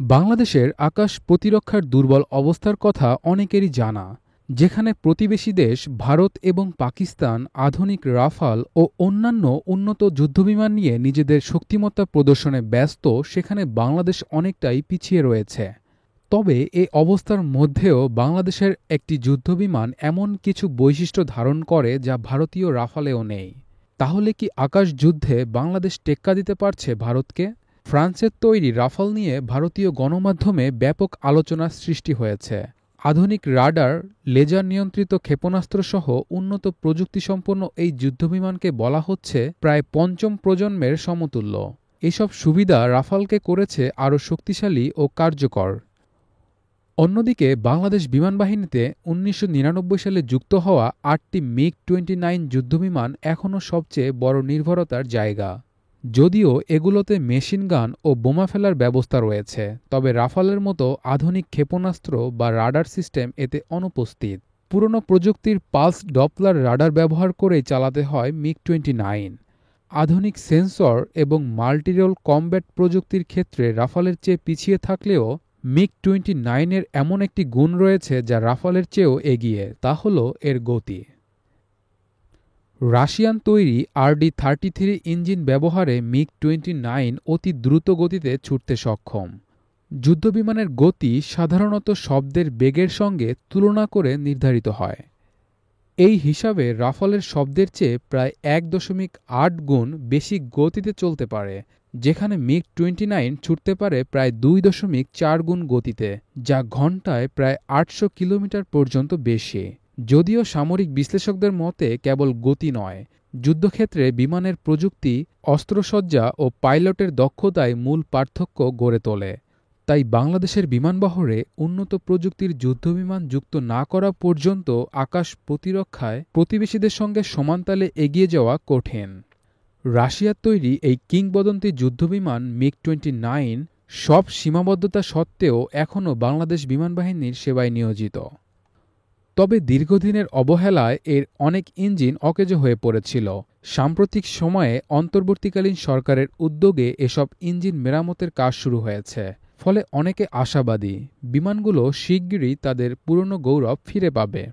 বাংলাদেশের আকাশ প্রতিরক্ষার দুর্বল অবস্থার কথা অনেকেরই জানা, যেখানে প্রতিবেশী দেশ ভারত এবং পাকিস্তান আধুনিক রাফাল ও অন্যান্য উন্নত যুদ্ধবিমান নিয়ে নিজেদের শক্তিমত্তা প্রদর্শনে ব্যস্ত, সেখানে বাংলাদেশ অনেকটাই পিছিয়ে রয়েছে। তবে এ অবস্থার মধ্যেও বাংলাদেশের একটি যুদ্ধবিমান এমন কিছু বৈশিষ্ট্য ধারণ করে যা ভারতীয় রাফালেও নেই। তাহলে কি আকাশ যুদ্ধে বাংলাদেশ টেক্কা দিতে পারছে ভারতকে? ফ্রান্সের তৈরি রাফাল নিয়ে ভারতীয় গণমাধ্যমে ব্যাপক আলোচনার সৃষ্টি হয়েছে। আধুনিক রাডার, লেজার নিয়ন্ত্রিত ক্ষেপণাস্ত্রসহ উন্নত প্রযুক্তিসম্পন্ন এই যুদ্ধবিমানকে বলা হচ্ছে প্রায় পঞ্চম প্রজন্মের সমতুল্য। এসব সুবিধা রাফালকে করেছে আরও শক্তিশালী ও কার্যকর। অন্যদিকে বাংলাদেশ বিমানবাহিনীতে ১৯৯৯ সালে যুক্ত হওয়া ৮টি মিগ-29 যুদ্ধবিমান এখনও সবচেয়ে বড় নির্ভরতার জায়গা। যদিও এগুলোতে মেশিনগান ও বোমা ফেলার ব্যবস্থা রয়েছে, তবে রাফালের মতো আধুনিক ক্ষেপণাস্ত্র বা রাডার সিস্টেম এতে অনুপস্থিত। পুরনো প্রযুক্তির পালস ডপলার রাডার ব্যবহার করেই চালাতে হয় মিগ-29। আধুনিক সেন্সর এবং মাল্টিরোল কমব্যাট প্রযুক্তির ক্ষেত্রে রাফালের চেয়ে পিছিয়ে থাকলেও মিগ-29 এর এমন একটি গুণ রয়েছে যা রাফালের চেয়েও এগিয়ে, তা হল এর গতি। রাশিয়ান তৈরি RD-33 ইঞ্জিন ব্যবহারে মিগ-29 অতি দ্রুত গতিতে ছুটতে সক্ষম। যুদ্ধবিমানের গতি সাধারণত শব্দের বেগের সঙ্গে তুলনা করে নির্ধারিত হয়। এই হিসাবে রাফালের শব্দের চেয়ে প্রায় ১.৮ গুণ বেশি গতিতে চলতে পারে, যেখানে মিগ-29 ছুটতে পারে প্রায় ২.৪ গুণ গতিতে, যা ঘণ্টায় প্রায় ৮০০ কিলোমিটার পর্যন্ত বেশি। যদিও সামরিক বিশ্লেষকদের মতে কেবল গতি নয়, যুদ্ধক্ষেত্রে বিমানের প্রযুক্তি, অস্ত্রসজ্জা ও পাইলটের দক্ষতায় মূল পার্থক্য গড়ে তোলে। তাই বাংলাদেশের বিমানবহরে উন্নত প্রযুক্তির যুদ্ধবিমান যুক্ত না করা পর্যন্ত আকাশ প্রতিরক্ষায় প্রতিবেশীদের সঙ্গে সমানতালে এগিয়ে যাওয়া কঠিন। রাশিয়ার তৈরি এই কিংবদন্তি যুদ্ধবিমান মিগ-29 সব সীমাবদ্ধতা সত্ত্বেও এখনও বাংলাদেশ বিমানবাহিনীর সেবায় নিয়োজিত। তবে দীর্ঘদিনের অবহেলায় এর অনেক ইঞ্জিন অকেজো হয়ে পড়েছিল। সাম্প্রতিক সময়ে অন্তর্বর্তীকালীন সরকারের উদ্যোগে এসব ইঞ্জিন মেরামতের কাজ শুরু হয়েছে। ফলে অনেকে আশাবাদী বিমানগুলো শিগগিরই তাদের পুরনো গৌরব ফিরে পাবে।